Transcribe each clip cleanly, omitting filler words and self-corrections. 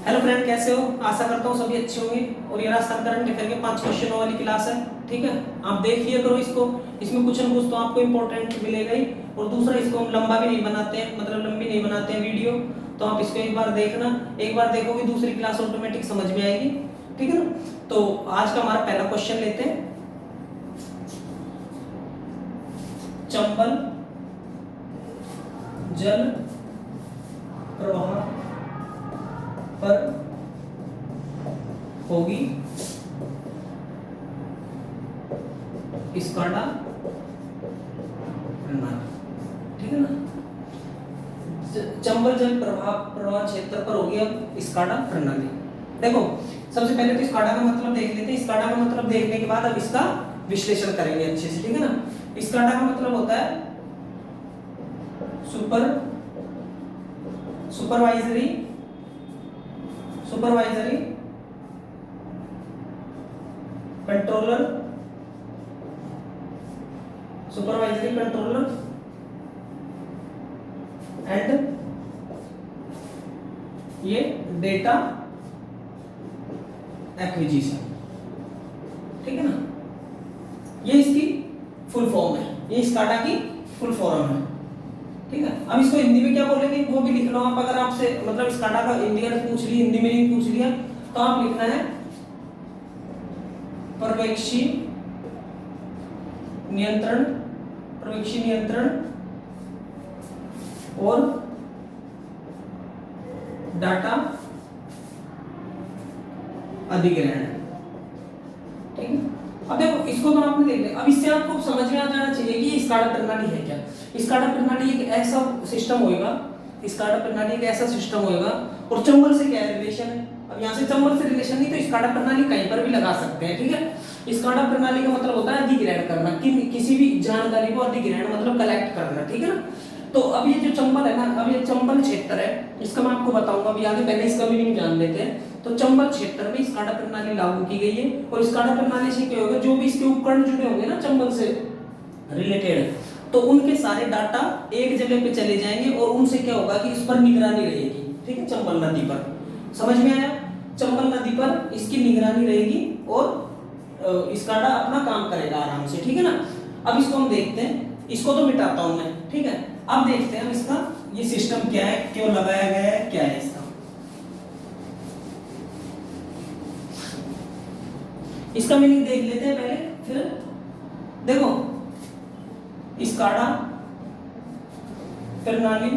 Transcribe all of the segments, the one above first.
Hello friend, कैसे हो? आशा करता हूँ सभी अच्छे होंगे। और ये राजस्थान करंट अफेयर के 5 क्वेश्चनों वाली क्लास है, ठीक है। आप देख लिया करो इसको। इसमें कुछ न कुछ तो आपको इंपॉर्टेंट मिलेगा ही। और दूसरा, इसको हम लंबा भी नहीं बनाते हैं, मतलब लंबी नहीं बनाते हैं वीडियो। तो आप इसको एक बार देखना, एक बार देखोगे दूसरी क्लास ऑटोमेटिक समझ में आएगी, ठीक है ना। तो आज का हमारा पहला क्वेश्चन लेते हैं। चंबल जल प्रवाह पर होगी स्काडा प्रणाली, ठीक है ना। चंबल जल प्रवाह क्षेत्र पर होगी अब स्काडा प्रणाली। देखो, सबसे पहले तो स्काडा का मतलब देख लेते हैं। स्काडा का मतलब देखने के बाद अब इसका विश्लेषण करेंगे अच्छे से, ठीक है ना। स्काडा का मतलब होता है सुपरवाइजरी कंट्रोलर एंड ये डेटा एक्विजिशन, ठीक है ना। ये इसकी फुल फॉर्म है, ये स्काडा की फुल फॉर्म है, ठीक है। अब इसको हिंदी में क्या बोलेंगे वो भी लिख लो आप। अगर आपसे मतलब स्काडा का हिंदी में पूछ लिया, हिंदी में नहीं पूछ लिया, तो आप लिखना है पर्यवेक्षी नियंत्रण और डाटा अधिग्रहण, ठीक है। अब देखो, इसको तो आपने देख लिया। अब इससे आपको समझ में आ जाना चाहिए कि स्काडा प्रणाली है क्या। स्काडा प्रणाली एक ऐसा सिस्टम होएगा, स्काडा प्रणाली एक ऐसा सिस्टम होएगा। और चंबल से क्या रिलेशन है? अब यहाँ से चंबल से रिलेशन नहीं, तो स्काडा प्रणाली कहीं पर भी लगा सकते हैं, ठीक है। स्काडा प्रणाली का मतलब होता है अधिग्रहण करना, किसी भी जानकारी को अधिग्रहण मतलब कलेक्ट करना, ठीक है ना। तो अब ये जो चंबल है ना, अब ये चंबल क्षेत्र है, इसका मैं आपको बताऊंगा अभी आगे। पहले इसका मीनिंग जान लेते हैं। तो चंबल क्षेत्र में स्काडा प्रणाली लागू की गई है। और स्काडा प्रणाली से क्या होगा, जो भी इसके उपकरण जुड़े होंगे ना चंबल से रिलेटेड, तो उनके सारे डाटा एक जगह पे चले जाएंगे। और उनसे क्या होगा कि इस पर निगरानी रहेगी, ठीक है। चंबल नदी पर, समझ में आया? चंबल नदी पर इसकी निगरानी रहेगी और स्काडा अपना काम करेगा आराम से, ठीक है ना। अब इसको हम देखते हैं, इसको तो मिटाता हूं मैं, ठीक है। अब देखते हैं इसका ये सिस्टम क्या है, क्यों लगाया गया है, क्या है इसका। इसका मीनिंग देख लेते हैं पहले, फिर देखो स्काडा प्रणाली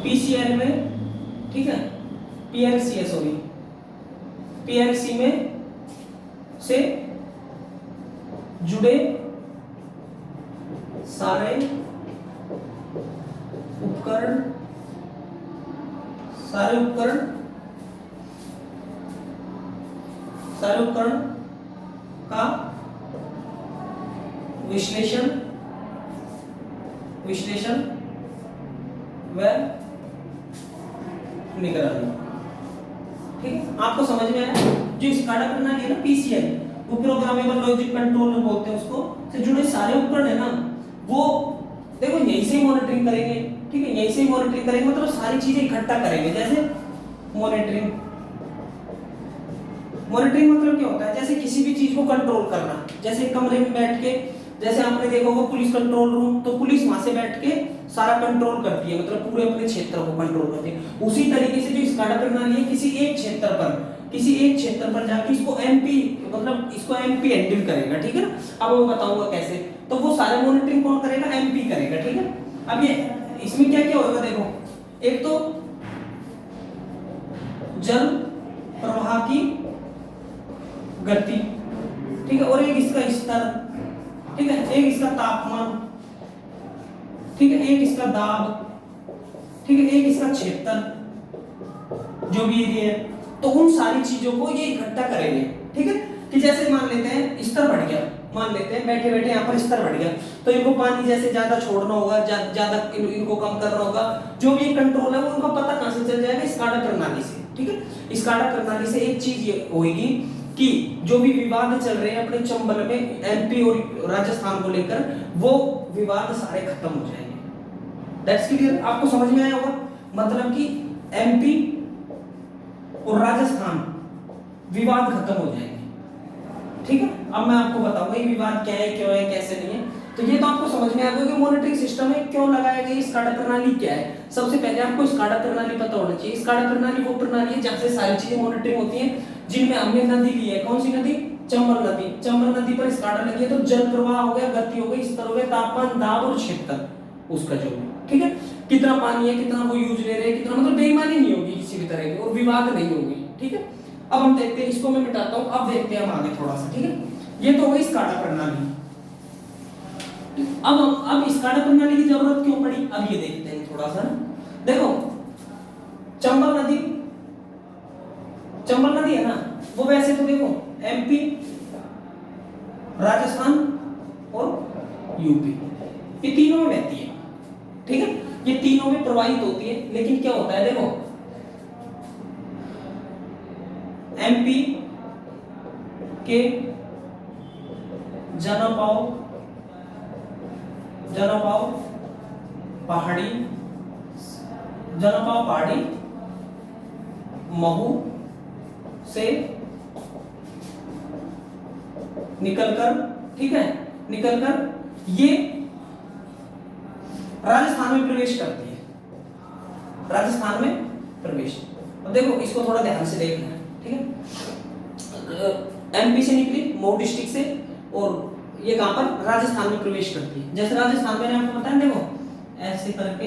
पीसीएल में, ठीक है, पीएलसीएस होगी, पीएलसी में से जुड़े सारे उपकरण का विश्लेषण व निगरानी, ठीक है। आपको समझ में आया? जो स्काडा प्रणाली है ना, पीसीएल, वो प्रोग्रामेबल लॉजिक कंट्रोलर बोलते हैं उसको, से जुड़े सारे उपकरण है ना, वो देखो यहीं से मॉनिटरिंग करेंगे, ठीक है। यहीं से मॉनिटरिंग करेंगे मतलब सारी चीजें इकट्ठा करेंगे। जैसे मॉनिटरिंग मतलब क्या होता है, जैसे किसी भी चीज को कंट्रोल करना। जैसे कमरे में बैठ के, जैसे आपने देखा होगा पुलिस कंट्रोल रूम, तो पुलिस वहां से बैठ के सारा कंट्रोल करती है, मतलब पूरे अपने क्षेत्र को कंट्रोल करती है। उसी तरीके से जो स्काडा प्रणाली है, किसी एक क्षेत्र पर जाके इसको एमपी हैंडल करेगा, ठीक है ना। अब मैं बताऊंगा कैसे। तो वो सारे मॉनिटरिंग कौन करेगा? एमपी करेगा, ठीक है। अब ये इसमें क्या क्या होगा, देखो, एक तो जल प्रवाह की गति, ठीक है, और एक इसका स्तर, ठीक है, एक इसका तापमान, ठीक है, एक इसका दाब, ठीक है, एक इसका क्षेत्र जो भी एरिया है। तो उन सारी चीजों को ये इकट्ठा करेंगे, ठीक है। कि जैसे मान लेते हैं स्तर बढ़ गया, मान लेते हैं बैठे बैठे यहाँ पर स्तर बढ़ गया, तो इनको पानी जैसे ज्यादा छोड़ना होगा, ज्यादा इनको कम करना होगा। जो भी कंट्रोल है वो उनका पता कहां से चल जाएगा? स्काडा प्रणाली से, ठीक है। स्काडा प्रणाली से एक चीज ये होगी कि जो भी विवाद चल रहे हैं अपने चंबल में एमपी और राजस्थान को लेकर, वो विवाद सारे खत्म हो जाएंगे, दैट्स क्लियर, आपको समझ में आया होगा। मतलब कि एमपी और राजस्थान विवाद खत्म हो जाएंगे, ठीक है। अब मैं आपको बताऊंगा ये विवाद क्या है, क्यों है, कैसे नहीं है। तो ये तो आपको समझ में आ गया कि मॉनिटरिंग सिस्टम है, क्यों लगाया गया, स्काडा प्रणाली क्या है। सबसे पहले आपको स्काडा प्रणाली पता होना चाहिए। स्काडा प्रणाली वो प्रणाली है जहां से सारी चीजें मॉनिटरिंग होती हैं, जिनमें हमने नदी ली है, कौन सी नदी, चंबल नदी। चंबल नदी पर स्काडा लगी है तो जल प्रवाह हो गया, गति हो गई, स्तर हो गया, तापमान, दाब और क्षेत्र उसका जो, ठीक है, कितना पानी है, कितना वो यूज ले रहे हैं, कितना, मतलब बेईमानी नहीं होगी किसी भी तरह की और विवाद नहीं होगी, ठीक है। अब हम देखते हैं, इसको मैं मिटाता हूं, अब देखते हैं हम आगे थोड़ा सा, ठीक है। ये तो हुई स्काडा प्रणाली। अब स्काडा प्रणाली की जरूरत क्यों पड़ी, अब ये देखते हैं थोड़ा सा। देखो चंबल नदी है ना, वो वैसे तो देखो एमपी, राजस्थान और यूपी, ये तीनों में बहती है, ठीक है, ये तीनों में प्रवाहित होती है। लेकिन क्या होता है, देखो एमपी के जनपाव पहाड़ी महू से निकलकर, ठीक है, निकलकर ये राजस्थान में प्रवेश करती है, राजस्थान में प्रवेश। अब देखो इसको थोड़ा ध्यान से देखना है, ठीक है। एमपी से निकली, मऊ डिस्ट्रिक्ट से, और ये कहां पर, राजस्थान में प्रवेश करती है। जैसे राजस्थान में आपको पता है, देखो ऐसे करके,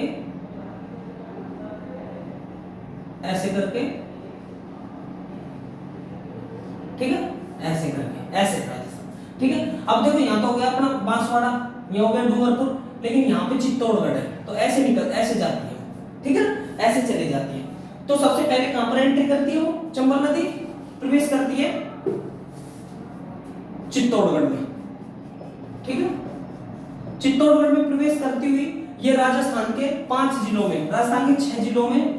ऐसे करके, ठीक है, ऐसे करके, ऐसे राजस्थान, ठीक है। अब देखो यहां तो हो गया अपना बांसवाड़ा, ये हो गया डूंगरपुर, लेकिन यहाँ पे चित्तौड़गढ़ है, तो ऐसे निकल, ऐसे जाती है, ठीक है, ऐसे चली जाती है। तो सबसे पहले कहां पर एंट्री करती है, वो चंबल नदी प्रवेश करती है चित्तौड़गढ़ में, ठीक है। चित्तौड़गढ़ में प्रवेश करती हुई ये राजस्थान के 5 जिलों में, राजस्थान के 6 जिलों में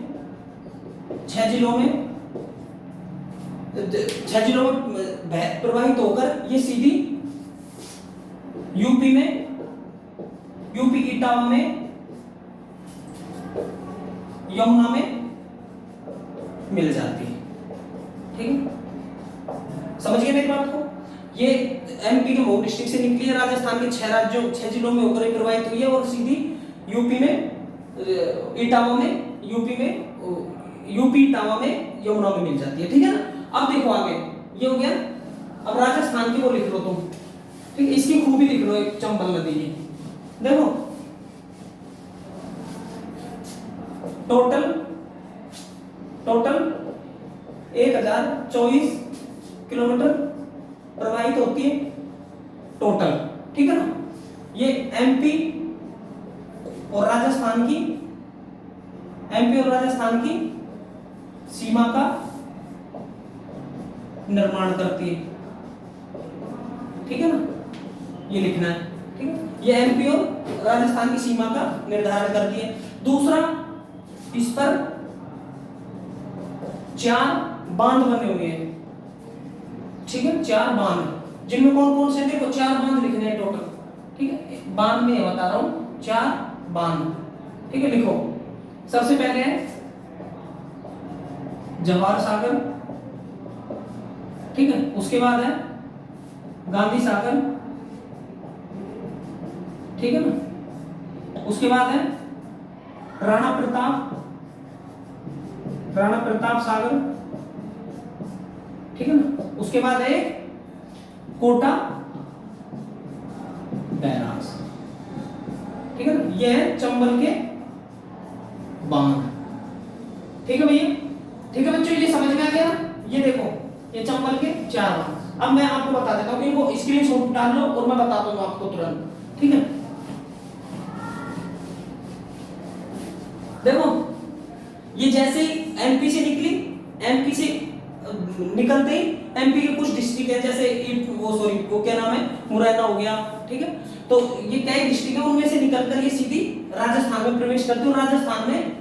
प्रवाहित होकर ये सीधी यूपी इटावा में, यमुना में मिल जाती है, ठीक है। समझ गए मेरी बात को। ये एमपी के मऊ डिस्ट्रिक्ट से निकली है, राजस्थान के 6 जिलों में होकर प्रवाहित हुई है और सीधी यूपी में इटावा में, यूपी इटावा में, यमुना में मिल जाती है, ठीक है ना। अब देखो आगे ये हो गया। अब राजस्थान की वो लिख लो तुम, ठीक है, इसकी खूबी लिख लो एक चंबल नदी की। देखो टोटल 1024 किलोमीटर प्रवाहित होती है टोटल, ठीक है ना। ये एमपी और राजस्थान की सीमा का निर्माण करती है, ठीक है ना, ये लिखना है, ठीक है। ये एमपी और राजस्थान की सीमा का निर्धारण करती है। दूसरा, इस पर 4 बांध बने हुए हैं, ठीक है, 4 बांध, जिनमें कौन कौन से, देखो 4 बांध लिखने हैं टोटल, ठीक है। बांध में बता रहा हूं 4 बांध, ठीक है, लिखो। सबसे पहले है जवाहर सागर, ठीक है, उसके बाद है गांधी सागर, ठीक है ना, उसके बाद है राणा प्रताप सागर, ठीक है ना, उसके बाद है कोटा बैराज, ठीक है ना। ये है चंबल के बांध, ठीक है भैया, ठीक है बच्चों, ये समझ में आ गया ना। ये देखो ये चंबल के 4 बांध। अब मैं आपको बता देता हूँ, इनको स्क्रीनशॉट डाल लो और मैं बता दूंगा आपको तुरंत, ठीक है। देखो ये जैसे ही एमपी से निकली, एमपी से निकलते ही एमपी के कुछ डिस्ट्रिक्ट है, जैसे वो क्या नाम है, मुरैना हो गया, ठीक है। तो ये कई डिस्ट्रिक्ट है, उनमें से निकलकर ये सीधी राजस्थान में प्रवेश करती है। राजस्थान में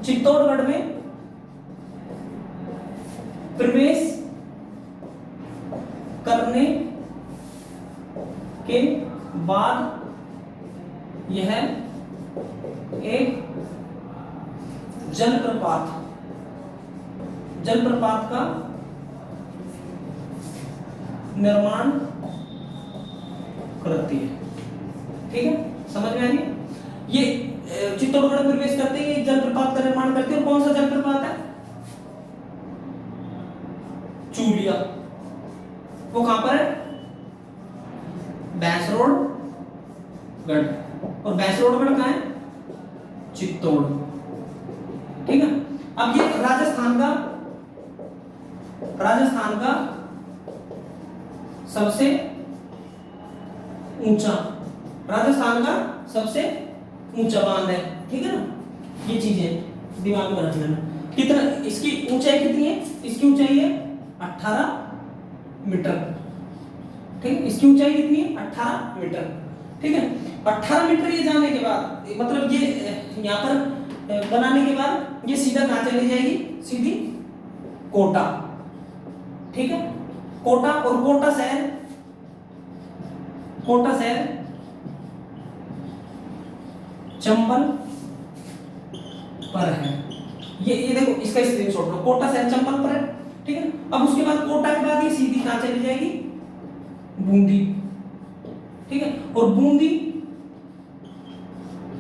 चित्तौड़गढ़ में प्रवेश करने के बाद यह एक जलप्रपात का निर्माण करती है। ठीक है, समझ में आ रही है? ये चित्तौड़गढ़ में प्रवेश करते ही एक जलप्रपात का निर्माण करती है। और कौन सा जलप्रपात है? चूलिया। वो कहां पर है? भैंसरोडगढ़। और भैंसरोडगढ़ कहां है? चित्तौड़। ठीक है, अब ये राजस्थान का सबसे ऊंचा बांध है। ठीक है ना, ये चीजें दिमाग में रख लेना। कितना इसकी ऊंचाई कितनी है? इसकी ऊंचाई है 18 मीटर। ठीक है, इसकी ऊंचाई कितनी है? 18 मीटर। ठीक है, 18 मीटर ये जाने के बाद, मतलब ये यहाँ पर बनाने के बाद ये सीधा कहां चली जाएगी? सीधी कोटा। ठीक है, कोटा। और कोटा शहर चंबल पर है। ये देखो, इसका स्क्रीनशॉट लो। कोटा शहर चंबल पर है। ठीक है, अब उसके बाद कोटा के बाद ये सीधी कहां चली जाएगी? बूंदी। ठीक है, और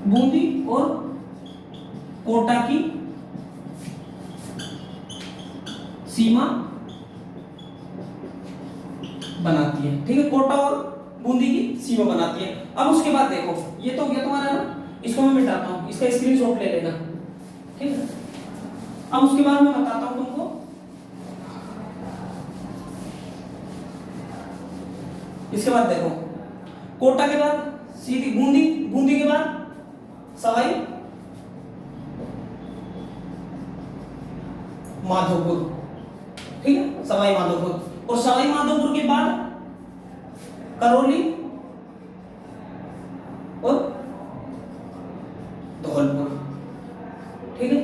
बूंदी और कोटा की सीमा बनाती है। ठीक है, कोटा और बूंदी की सीमा बनाती है। अब उसके बाद देखो, ये तो हो गया तुम्हारा ना, इसको मैं मिटाता हूं, इसका स्क्रीनशॉट ले लेना। ठीक है, अब उसके बाद मैं बताता हूं तुमको। इसके बाद देखो, कोटा के बाद सीधी बूंदी के बाद सवाई माधोपुर। ठीक है, सवाई माधोपुर। और सवाई माधोपुर के बाद करौली और धौलपुर। ठीक है,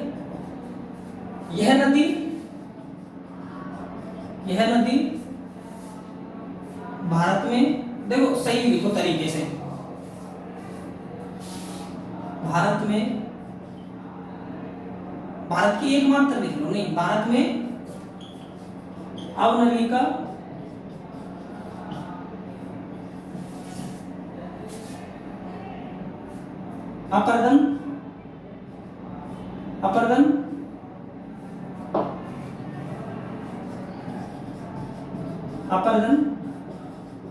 यह नदी भारत में, देखो सही लिखो तरीके से, भारत की एकमात्र लिख लो, नहीं, भारत में अवनलिका अपर्दन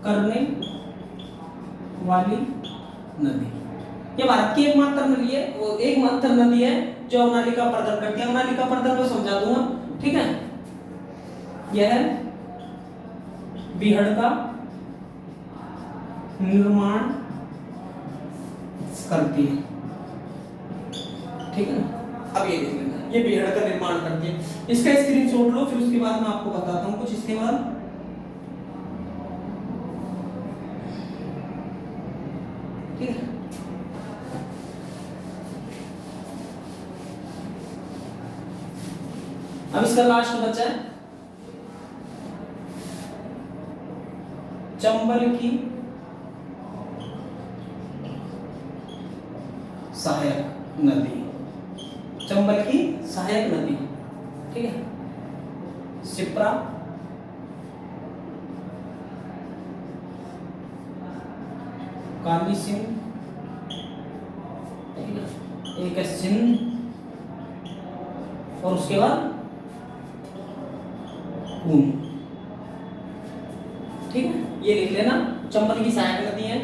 करने वाली नदी। ये भारत की एकमात्र नदी है, वो एकमात्र नदी है जो अवनालिका प्रदान करती है। अवनालिका प्रदान को समझा दूंगा। ठीक है, यह बीहड़ का निर्माण करती है। ठीक है ना, अब ये देख लेना, ये बीहड़ का निर्माण करती है। इसका स्क्रीनशॉट लो, फिर उसके बाद मैं आपको बताता हूं कुछ। इसके बाद ठीक है, अब इसका लास्ट बचा है चंबल की सहायक नदी। चंबल की सहायक नदी। ठीक है, शिप्रा, काली सिंह, ठीक है, एक सिंध, और उसके बाद कून। ठीक है, ये लिख लेना, चंबल की सहायक नदी है।